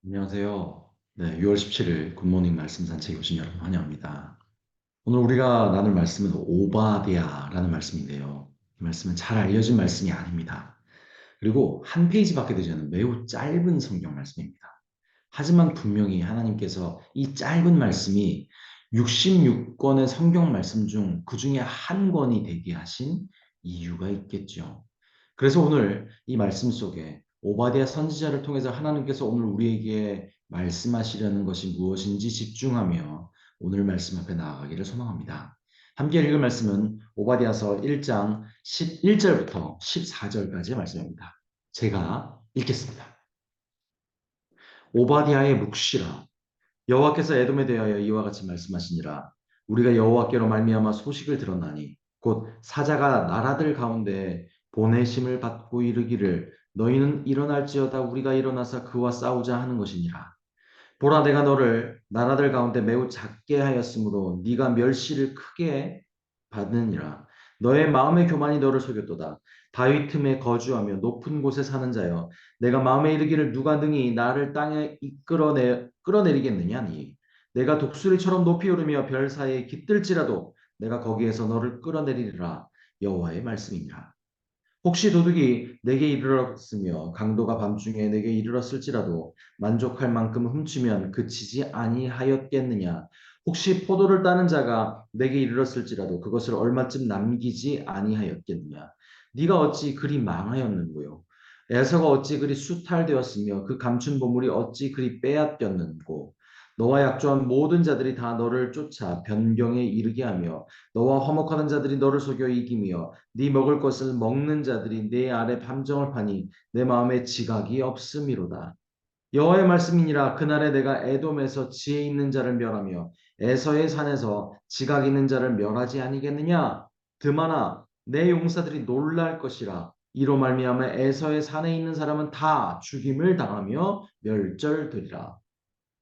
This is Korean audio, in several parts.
안녕하세요. 네, 6월 17일 굿모닝 말씀 산책에 오신 여러분 환영합니다. 오늘 우리가 나눌 말씀은 오바댜라는 말씀인데요. 이 말씀은 잘 알려진 말씀이 아닙니다. 그리고 한 페이지밖에 되지 않은 매우 짧은 성경 말씀입니다. 하지만 분명히 하나님께서 이 짧은 말씀이 66권의 성경 말씀 중 그 중에 한 권이 되게 하신 이유가 있겠죠. 그래서 오늘 이 말씀 속에 오바댜 선지자를 통해서 하나님께서 오늘 우리에게 말씀하시려는 것이 무엇인지 집중하며 오늘 말씀 앞에 나아가기를 소망합니다. 함께 읽을 말씀은 오바댜서 1장 11절부터 14절까지의 말씀입니다. 제가 읽겠습니다. 오바댜의 묵시라. 여호와께서 에돔에 대하여 이와 같이 말씀하시니라. 우리가 여호와께로 말미암아 소식을 들었나니 곧 사자가 나라들 가운데 보내심을 받고 이르기를 너희는 일어날지어다 우리가 일어나서 그와 싸우자 하는 것이니라. 보라 내가 너를 나라들 가운데 매우 작게 하였으므로 네가 멸시를 크게 받느니라. 너의 마음의 교만이 너를 속였도다. 바위 틈에 거주하며 높은 곳에 사는 자여 내가 마음에 이르기를 누가 능히 나를 땅에 끌어내리겠느냐니 내가 독수리처럼 높이 오르며 별 사이에 깃들지라도 내가 거기에서 너를 끌어내리리라. 여호와의 말씀이니라. 혹시 도둑이 내게 이르렀으며 강도가 밤중에 내게 이르렀을지라도 만족할 만큼 훔치면 그치지 아니하였겠느냐? 혹시 포도를 따는 자가 내게 이르렀을지라도 그것을 얼마쯤 남기지 아니하였겠느냐? 네가 어찌 그리 망하였는고요? 에서가 어찌 그리 수탈되었으며 그 감춘 보물이 어찌 그리 빼앗겼는고? 너와 약조한 모든 자들이 다 너를 쫓아 변경에 이르게 하며 너와 화목하는 자들이 너를 속여 이기며 네 먹을 것을 먹는 자들이 내 아래 함정을 파니 내 마음에 지각이 없음이로다. 여호와의 말씀이니라. 그날에 내가 에돔에서 지혜 있는 자를 멸하며 에서의 산에서 지각 있는 자를 멸하지 아니겠느냐? 드마나 내 용사들이 놀랄 것이라. 이로 말미암아 에서의 산에 있는 사람은 다 죽임을 당하며 멸절되리라.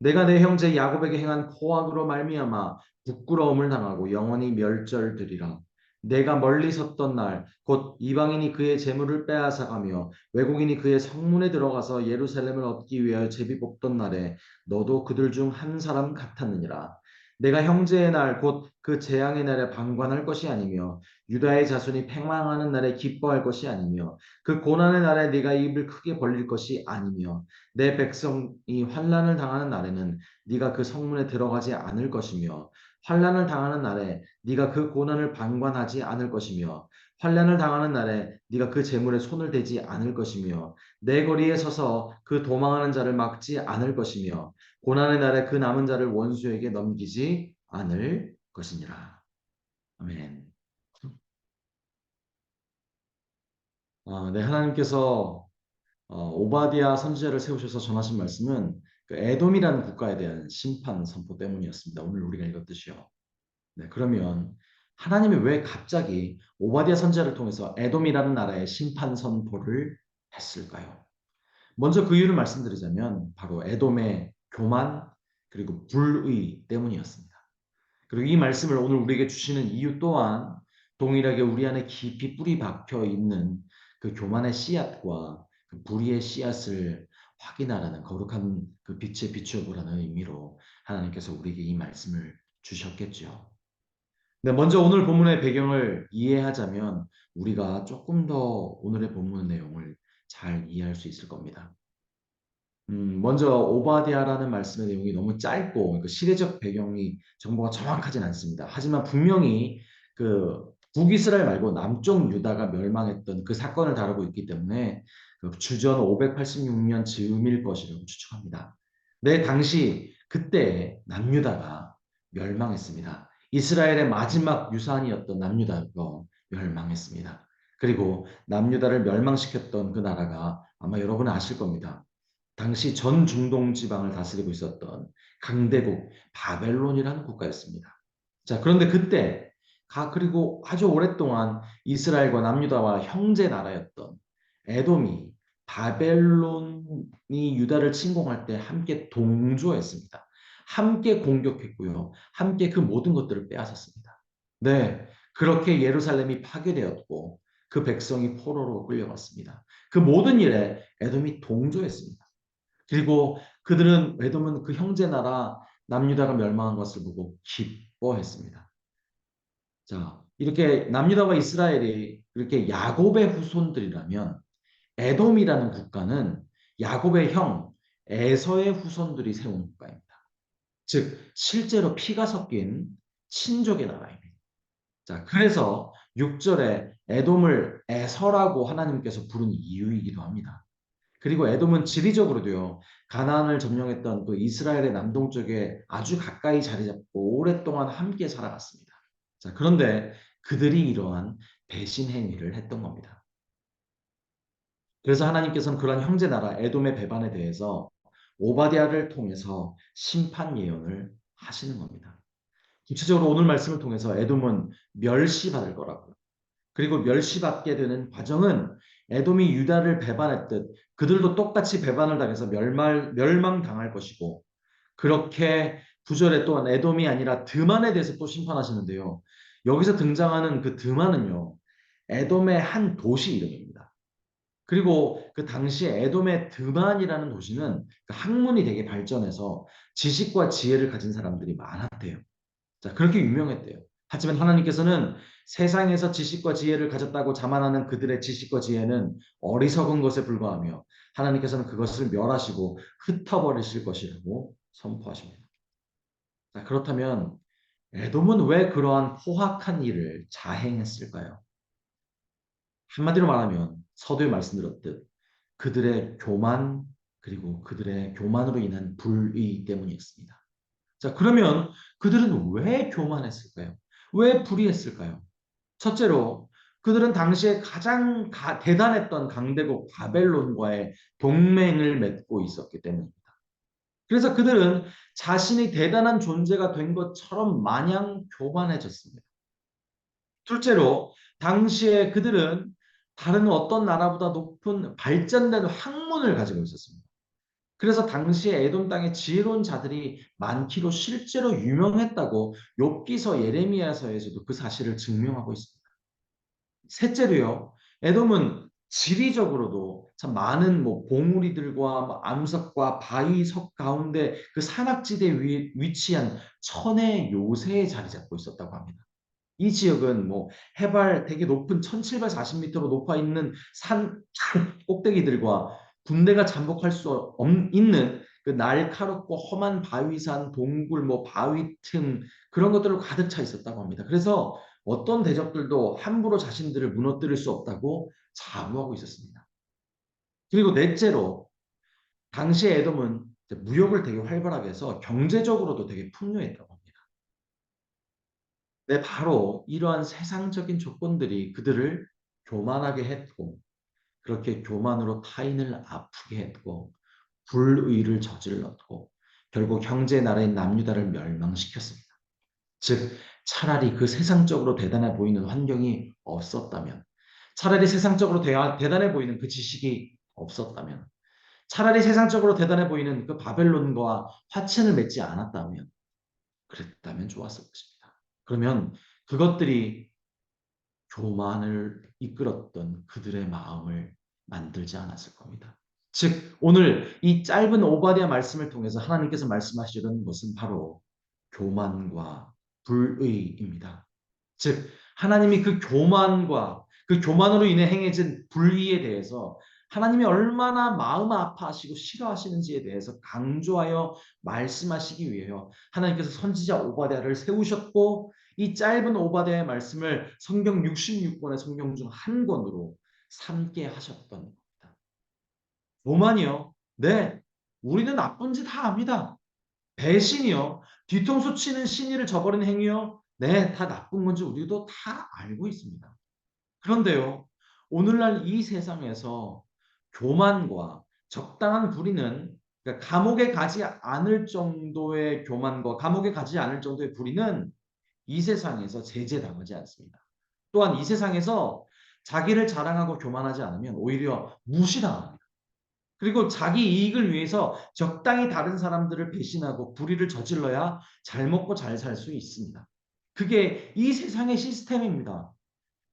내가 내 형제 야곱에게 행한 포악으로 말미암아 부끄러움을 당하고 영원히 멸절되리라. 내가 멀리 섰던 날 곧 이방인이 그의 재물을 빼앗아가며 외국인이 그의 성문에 들어가서 예루살렘을 얻기 위하여 제비 뽑던 날에 너도 그들 중 한 사람 같았느니라. 내가 형제의 날 곧 그 재앙의 날에 방관할 것이 아니며 유다의 자손이 패망하는 날에 기뻐할 것이 아니며 그 고난의 날에 네가 입을 크게 벌릴 것이 아니며 내 백성이 환난을 당하는 날에는 네가 그 성문에 들어가지 않을 것이며 환난을 당하는 날에 네가 그 고난을 방관하지 않을 것이며 환난을 당하는 날에 네가 그 재물에 손을 대지 않을 것이며 내 거리에 서서 그 도망하는 자를 막지 않을 것이며 고난의 날에 그 남은 자를 원수에게 넘기지 않을 것이니라. 아멘. 네, 하나님께서 오바디아 선지자를 세우셔서 전하신 말씀은 그 에돔이라는 국가에 대한 심판 선포 때문이었습니다. 오늘 우리가 읽었듯이요. 네, 그러면 하나님이 왜 갑자기 오바디아 선지자를 통해서 에돔이라는 나라의 심판 선포를 했을까요? 먼저 그 이유를 말씀드리자면 바로 에돔의 교만 그리고 불의 때문이었습니다. 그리고 이 말씀을 오늘 우리에게 주시는 이유 또한 동일하게 우리 안에 깊이 뿌리 박혀 있는 그 교만의 씨앗과 그 불의의 씨앗을 확인하라는 거룩한 그 빛에 비추어 보라는 의미로 하나님께서 우리에게 이 말씀을 주셨겠죠. 근데 먼저 오늘 본문의 배경을 이해하자면 우리가 조금 더 오늘의 본문 내용을 잘 이해할 수 있을 겁니다. 먼저 오바댜라는 말씀의 내용이 너무 짧고 그 시대적 배경이 정보가 정확하진 않습니다. 하지만 분명히 그 북이스라엘 말고 남쪽 유다가 멸망했던 그 사건을 다루고 있기 때문에 그 주전 586년 즈음일 것이라고 추측합니다. 네, 당시 그때 남유다가 멸망했습니다. 이스라엘의 마지막 유산이었던 남유다가 멸망했습니다. 그리고 남유다를 멸망시켰던 그 나라가 아마 여러분은 아실 겁니다. 당시 전 중동 지방을 다스리고 있었던 강대국 바벨론이라는 국가였습니다. 자, 그런데 그때 그리고 아주 오랫동안 이스라엘과 남유다와 형제 나라였던 에돔이 바벨론이 유다를 침공할 때 함께 동조했습니다. 함께 공격했고요. 함께 그 모든 것들을 빼앗았습니다. 네, 그렇게 예루살렘이 파괴되었고 그 백성이 포로로 끌려갔습니다. 그 모든 일에 에돔이 동조했습니다. 그리고 그들은 에돔은 그 형제 나라 남유다가 멸망한 것을 보고 기뻐했습니다. 자, 이렇게 남유다와 이스라엘이 이렇게 야곱의 후손들이라면 에돔이라는 국가는 야곱의 형 에서의 후손들이 세운 국가입니다. 즉 실제로 피가 섞인 친족의 나라입니다. 자, 그래서 6절에 에돔을 에서라고 하나님께서 부른 이유이기도 합니다. 그리고 에돔은 지리적으로도요, 가나안을 점령했던 그 이스라엘의 남동쪽에 아주 가까이 자리 잡고 오랫동안 함께 살아갔습니다. 자, 그런데 그들이 이러한 배신 행위를 했던 겁니다. 그래서 하나님께서는 그러한 형제 나라 에돔의 배반에 대해서 오바댜를 통해서 심판 예언을 하시는 겁니다. 구체적으로 오늘 말씀을 통해서 에돔은 멸시받을 거라고요. 그리고 멸시받게 되는 과정은 에돔이 유다를 배반했듯 그들도 똑같이 배반을 당해서 멸망당할 것이고, 그렇게 9절에 또한 에돔이 아니라 드만에 대해서 또 심판하시는데요. 여기서 등장하는 그 드만은요, 에돔의 한 도시 이름입니다. 그리고 그 당시에 에돔의 드만이라는 도시는 그 학문이 되게 발전해서 지식과 지혜를 가진 사람들이 많았대요. 자, 그렇게 유명했대요. 하지만 하나님께서는 세상에서 지식과 지혜를 가졌다고 자만하는 그들의 지식과 지혜는 어리석은 것에 불과하며 하나님께서는 그것을 멸하시고 흩어버리실 것이라고 선포하십니다. 자, 그렇다면 에돔은 왜 그러한 포악한 일을 자행했을까요? 한마디로 말하면 서두에 말씀드렸듯 그들의 교만, 그리고 그들의 교만으로 인한 불의 때문이었습니다. 자, 그러면 그들은 왜 교만했을까요? 왜 불의했을까요? 첫째로 그들은 당시에 가장 대단했던 강대국 바벨론과의 동맹을 맺고 있었기 때문입니다. 그래서 그들은 자신이 대단한 존재가 된 것처럼 마냥 교만해졌습니다. 둘째로 당시에 그들은 다른 어떤 나라보다 높은 발전된 학문을 가지고 있었습니다. 그래서 당시에 에돔 땅에 지혜로운 자들이 많기로 실제로 유명했다고 욥기서 예레미야서에서도 그 사실을 증명하고 있습니다. 셋째로요, 에돔은 지리적으로도 참 많은 뭐 봉우리들과 뭐 암석과 바위석 가운데 그 산악지대에 위치한 천의 요새에 자리 잡고 있었다고 합니다. 이 지역은 뭐 해발 되게 높은 1740m로 높아 있는 산 꼭대기들과 군대가 잠복할 수 있는 그 날카롭고 험한 바위산, 동굴, 뭐 바위 틈 그런 것들로 가득 차 있었다고 합니다. 그래서 어떤 대적들도 함부로 자신들을 무너뜨릴 수 없다고 자부하고 있었습니다. 그리고 넷째로 당시에 에돔은 무역을 되게 활발하게 해서 경제적으로도 되게 풍요했다고 합니다. 네, 바로 이러한 세상적인 조건들이 그들을 교만하게 했고, 그렇게 교만으로 타인을 아프게 했고, 불의를 저질렀고, 결국 형제 나라인 남유다를 멸망시켰습니다. 즉, 차라리 그 세상적으로 대단해 보이는 환경이 없었다면, 차라리 세상적으로 대단해 보이는 그 지식이 없었다면, 차라리 세상적으로 대단해 보이는 그 바벨론과 화친을 맺지 않았다면, 그랬다면 좋았을 것입니다. 그러면 그것들이 교만을 이끌었던 그들의 마음을 만들지 않았을 겁니다. 즉 오늘 이 짧은 오바댜 말씀을 통해서 하나님께서 말씀하시려는 것은 바로 교만과 불의입니다. 즉 하나님이 그 교만과 그 교만으로 인해 행해진 불의에 대해서 하나님이 얼마나 마음 아파하시고 싫어하시는지에 대해서 강조하여 말씀하시기 위해요. 하나님께서 선지자 오바댜를 세우셨고 이 짧은 오바댜의 말씀을 성경 66권의 성경 중 한 권으로 삼게 하셨던 겁니다. 교만이요. 네, 우리는 나쁜 짓 다 압니다. 배신이요. 뒤통수 치는 신의를 저버리는 행위요. 네, 다 나쁜 건지 우리도 다 알고 있습니다. 그런데요, 오늘날 이 세상에서 교만과 적당한 불의는 그러니까 감옥에 가지 않을 정도의 교만과 감옥에 가지 않을 정도의 불의는 이 세상에서 제재당하지 않습니다. 또한 이 세상에서 자기를 자랑하고 교만하지 않으면 오히려 무시당합니다. 그리고 자기 이익을 위해서 적당히 다른 사람들을 배신하고 불의를 저질러야 잘 먹고 잘 살 수 있습니다. 그게 이 세상의 시스템입니다.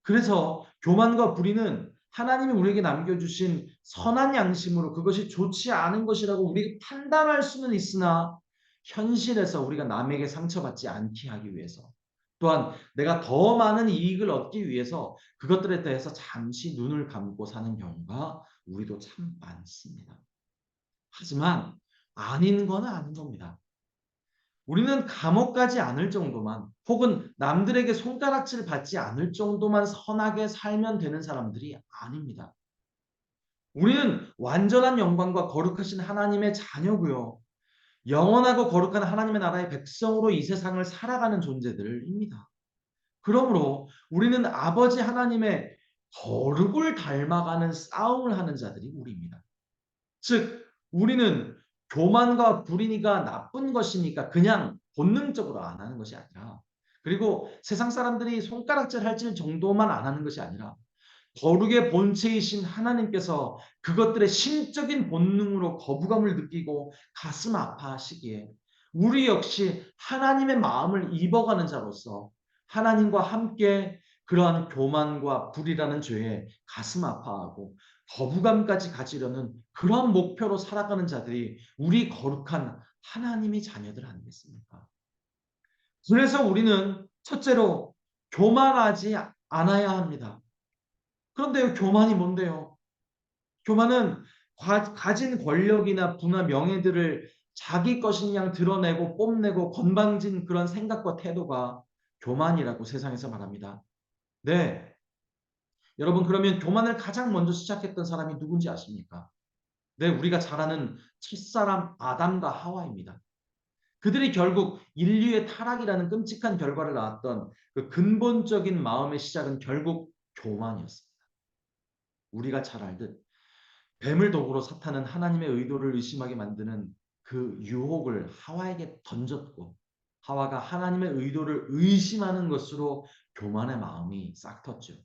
그래서 교만과 불의는 하나님이 우리에게 남겨주신 선한 양심으로 그것이 좋지 않은 것이라고 우리가 판단할 수는 있으나 현실에서 우리가 남에게 상처받지 않게 하기 위해서 또한 내가 더 많은 이익을 얻기 위해서 그것들에 대해서 잠시 눈을 감고 사는 경우가 우리도 참 많습니다. 하지만 아닌 건 아닌 겁니다. 우리는 감옥 가지 않을 정도만 혹은 남들에게 손가락질 받지 않을 정도만 선하게 살면 되는 사람들이 아닙니다. 우리는 완전한 영광과 거룩하신 하나님의 자녀고요. 영원하고 거룩한 하나님의 나라의 백성으로 이 세상을 살아가는 존재들입니다. 그러므로 우리는 아버지 하나님의 거룩을 닮아가는 싸움을 하는 자들이 우리입니다. 즉 우리는 교만과 불의가 나쁜 것이니까 그냥 본능적으로 안 하는 것이 아니라 그리고 세상 사람들이 손가락질 할 정도만 안 하는 것이 아니라 거룩의 본체이신 하나님께서 그것들의 심적인 본능으로 거부감을 느끼고 가슴 아파하시기에 우리 역시 하나님의 마음을 입어가는 자로서 하나님과 함께 그러한 교만과 불이라는 죄에 가슴 아파하고 거부감까지 가지려는 그런 목표로 살아가는 자들이 우리 거룩한 하나님의 자녀들 아니겠습니까? 그래서 우리는 첫째로 교만하지 않아야 합니다. 그런데 교만이 뭔데요? 교만은 가진 권력이나 부나 명예들을 자기 것인 양 드러내고 뽐내고 건방진 그런 생각과 태도가 교만이라고 세상에서 말합니다. 네. 여러분 그러면 교만을 가장 먼저 시작했던 사람이 누군지 아십니까? 네, 우리가 잘 아는 첫사람 아담과 하와입니다. 그들이 결국 인류의 타락이라는 끔찍한 결과를 낳았던 그 근본적인 마음의 시작은 결국 교만이었습니다. 우리가 잘 알듯 뱀을 도구로 사탄은 하나님의 의도를 의심하게 만드는 그 유혹을 하와에게 던졌고 하와가 하나님의 의도를 의심하는 것으로 교만의 마음이 싹텄죠.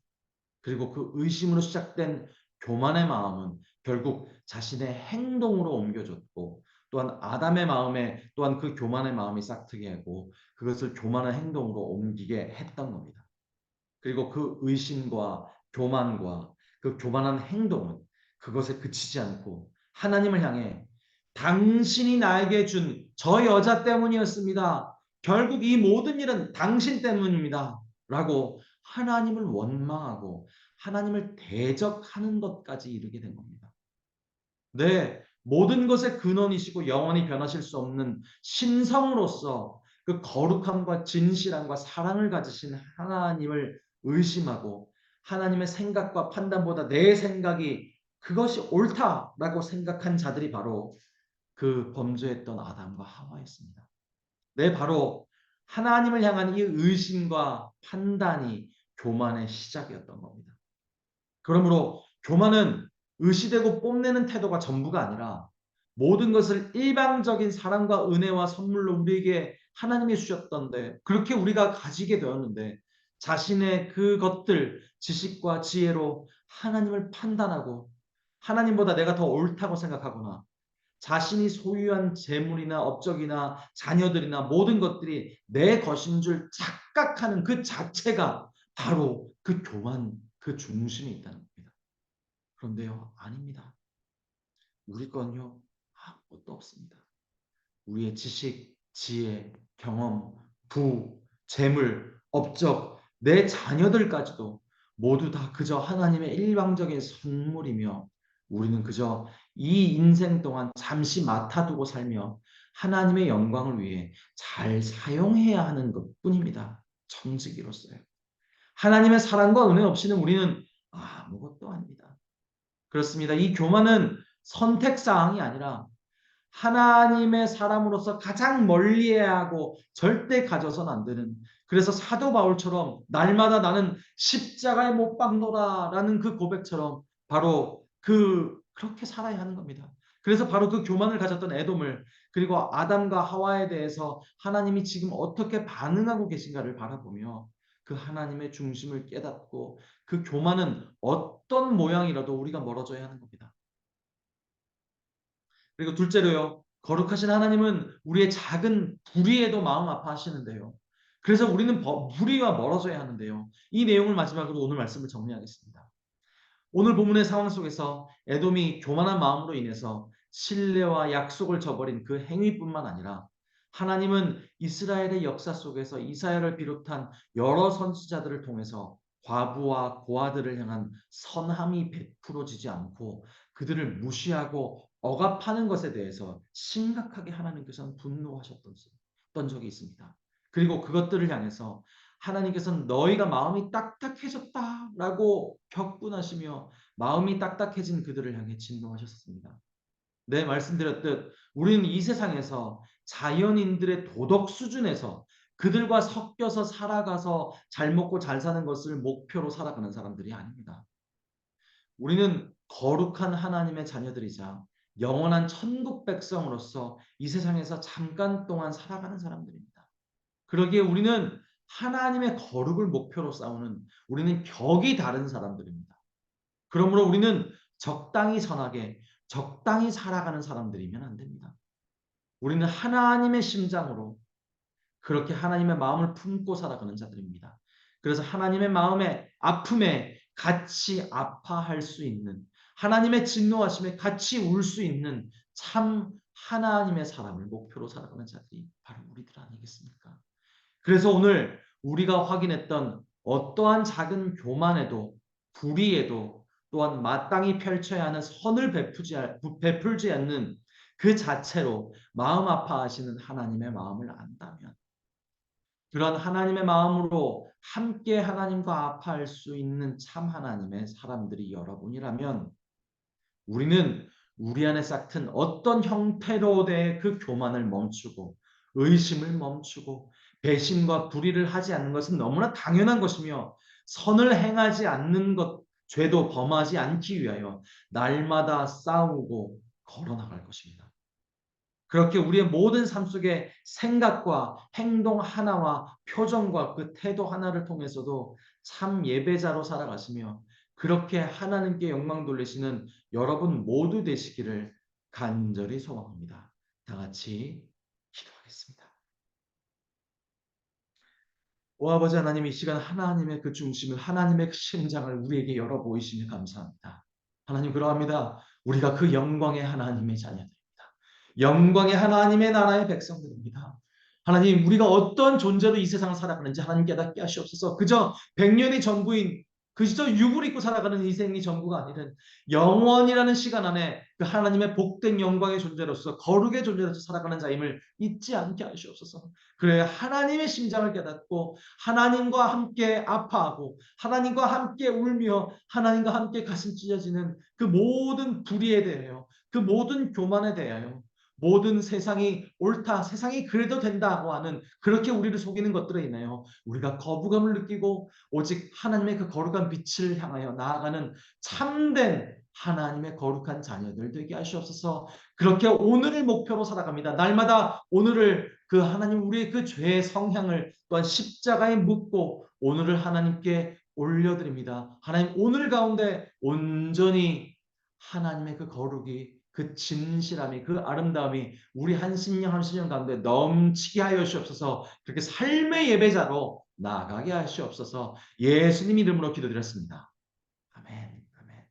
그리고 그 의심으로 시작된 교만의 마음은 결국 자신의 행동으로 옮겨졌고 또한 아담의 마음에 또한 그 교만의 마음이 싹트게 하고 그것을 교만의 행동으로 옮기게 했던 겁니다. 그리고 그 의심과 교만과 그 교만한 행동은 그것에 그치지 않고 하나님을 향해 당신이 나에게 준 저 여자 때문이었습니다. 결국 이 모든 일은 당신 때문입니다. 라고 하나님을 원망하고 하나님을 대적하는 것까지 이르게 된 겁니다. 네, 모든 것의 근원이시고 영원히 변하실 수 없는 신성으로서 그 거룩함과 진실함과 사랑을 가지신 하나님을 의심하고 하나님의 생각과 판단보다 내 생각이 그것이 옳다라고 생각한 자들이 바로 그 범죄했던 아담과 하와였습니다. 네, 바로 하나님을 향한 이 의심과 판단이 교만의 시작이었던 겁니다. 그러므로 교만은 의시되고 뽐내는 태도가 전부가 아니라 모든 것을 일방적인 사랑과 은혜와 선물로 우리에게 하나님이 주셨던데 그렇게 우리가 가지게 되었는데 자신의 그것들 지식과 지혜로 하나님을 판단하고 하나님보다 내가 더 옳다고 생각하거나 자신이 소유한 재물이나 업적이나 자녀들이나 모든 것들이 내 것인 줄 착각하는 그 자체가 바로 그 교만 그 중심에 있다는 겁니다. 그런데요, 아닙니다. 우리 건요, 아무것도 없습니다. 우리의 지식, 지혜, 경험, 부, 재물, 업적, 내 자녀들까지도 모두 다 그저 하나님의 일방적인 선물이며 우리는 그저 이 인생 동안 잠시 맡아두고 살며 하나님의 영광을 위해 잘 사용해야 하는 것뿐입니다. 청지기로서요. 하나님의 사랑과 은혜 없이는 우리는 아무것도 아닙니다. 그렇습니다. 이 교만은 선택사항이 아니라 하나님의 사람으로서 가장 멀리해야 하고 절대 가져서는 안 되는 그래서 사도 바울처럼 날마다 나는 십자가에 못 박노라라는 그 고백처럼 바로 그렇게 살아야 하는 겁니다. 그래서 바로 그 교만을 가졌던 에돔을 그리고 아담과 하와에 대해서 하나님이 지금 어떻게 반응하고 계신가를 바라보며 그 하나님의 중심을 깨닫고 그 교만은 어떤 모양이라도 우리가 멀어져야 하는 겁니다. 그리고 둘째로요. 거룩하신 하나님은 우리의 작은 불의에도 마음 아파하시는데요. 그래서 우리는 불의와 멀어져야 하는데요. 이 내용을 마지막으로 오늘 말씀을 정리하겠습니다. 오늘 본문의 상황 속에서 에돔이 교만한 마음으로 인해서 신뢰와 약속을 저버린 그 행위뿐만 아니라 하나님은 이스라엘의 역사 속에서 이사야를 비롯한 여러 선지자들을 통해서 과부와 고아들을 향한 선함이 베풀어지지 않고 그들을 무시하고 억압하는 것에 대해서 심각하게 하나님께서는 분노하셨던 적이 있습니다. 그리고 그것들을 향해서 하나님께서는 너희가 마음이 딱딱해졌다라고 격분하시며 마음이 딱딱해진 그들을 향해 진노하셨습니다. 네, 말씀드렸듯 우리는 이 세상에서 자연인들의 도덕 수준에서 그들과 섞여서 살아가서 잘 먹고 잘 사는 것을 목표로 살아가는 사람들이 아닙니다. 우리는 거룩한 하나님의 자녀들이자 영원한 천국 백성으로서 이 세상에서 잠깐 동안 살아가는 사람들입니다. 그러기에 우리는 하나님의 거룩을 목표로 싸우는 우리는 격이 다른 사람들입니다. 그러므로 우리는 적당히 선하게 적당히 살아가는 사람들이면 안 됩니다. 우리는 하나님의 심장으로 그렇게 하나님의 마음을 품고 살아가는 자들입니다. 그래서 하나님의 마음의 아픔에 같이 아파할 수 있는 하나님의 진노하심에 같이 울 수 있는 참 하나님의 사람을 목표로 살아가는 자들이 바로 우리들 아니겠습니까? 그래서 오늘 우리가 확인했던 어떠한 작은 교만에도 불의에도 또한 마땅히 펼쳐야 하는 선을 베풀지 않는 그 자체로 마음 아파하시는 하나님의 마음을 안다면 그런 하나님의 마음으로 함께 하나님과 아파할 수 있는 참 하나님의 사람들이 여러분이라면 우리는 우리 안에 싹튼 어떤 형태로의 그 교만을 멈추고 의심을 멈추고 배신과 불의를 하지 않는 것은 너무나 당연한 것이며 선을 행하지 않는 것, 죄도 범하지 않기 위하여 날마다 싸우고 걸어나갈 것입니다. 그렇게 우리의 모든 삶 속에 생각과 행동 하나와 표정과 그 태도 하나를 통해서도 참 예배자로 살아가시며 그렇게 하나님께 영광 돌리시는 여러분 모두 되시기를 간절히 소망합니다. 다 같이 기도하겠습니다. 오 아버지 하나님 이 시간 하나님의 그 중심을 하나님의 그 심장을 우리에게 열어 보이시니 감사합니다. 하나님 그러합니다. 우리가 그 영광의 하나님의 자녀들입니다. 영광의 하나님의 나라의 백성들입니다. 하나님 우리가 어떤 존재로 이 세상을 살아가는지 하나님 깨닫게 하시옵소서. 그저 100년이 전부인 그저 육을 입고 살아가는 인생이 전부가 아니라 영원이라는 시간 안에 그 하나님의 복된 영광의 존재로서 거룩의 존재로서 살아가는 자임을 잊지 않게 하시옵소서. 그래 하나님의 심장을 깨닫고 하나님과 함께 아파하고 하나님과 함께 울며 하나님과 함께 가슴 찢어지는 그 모든 불의에 대하여 그 모든 교만에 대하여 모든 세상이 옳다, 세상이 그래도 된다고 하는 그렇게 우리를 속이는 것들에 인하여 우리가 거부감을 느끼고 오직 하나님의 그 거룩한 빛을 향하여 나아가는 참된 하나님의 거룩한 자녀들 되게 하시옵소서. 그렇게 오늘을 목표로 살아갑니다. 날마다 오늘을 그 하나님 우리의 그 죄의 성향을 또한 십자가에 묻고 오늘을 하나님께 올려드립니다. 하나님 오늘 가운데 온전히 하나님의 그 거룩이 그 진실함이 그 아름다움이 우리 한 심령 한 심령 가운데 넘치게 하여 주옵소서. 그렇게 삶의 예배자로 나아가게 하시옵소서. 예수님 이름으로 기도드렸습니다. 아멘. 아멘.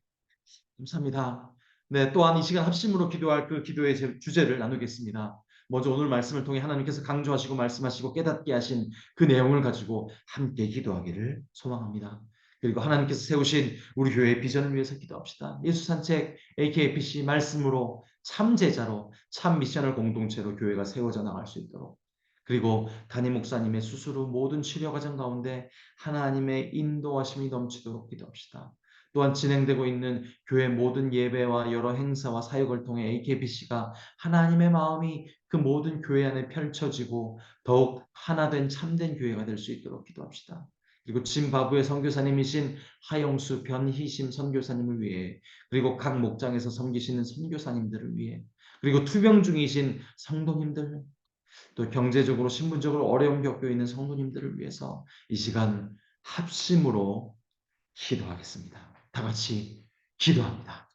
감사합니다. 네, 또한 이 시간 합심으로 기도할 그 기도의 주제를 나누겠습니다. 먼저 오늘 말씀을 통해 하나님께서 강조하시고 말씀하시고 깨닫게 하신 그 내용을 가지고 함께 기도하기를 소망합니다. 그리고 하나님께서 세우신 우리 교회의 비전을 위해서 기도합시다. 예수 산책 AKPC 말씀으로 참 제자로 참 미션을 공동체로 교회가 세워져 나갈 수 있도록 그리고 담임 목사님의 수술 후 모든 치료 과정 가운데 하나님의 인도하심이 넘치도록 기도합시다. 또한 진행되고 있는 교회 모든 예배와 여러 행사와 사역을 통해 AKBC가 하나님의 마음이 그 모든 교회 안에 펼쳐지고 더욱 하나된 참된 교회가 될 수 있도록 기도합시다. 그리고 짐바브웨 선교사님이신 하영수 변희심 선교사님을 위해 그리고 각 목장에서 섬기시는 선교사님들을 위해 그리고 투병 중이신 성도님들 또 경제적으로 신분적으로 어려움 겪고 있는 성도님들을 위해서 이 시간 합심으로 기도하겠습니다. 다 같이 기도합니다.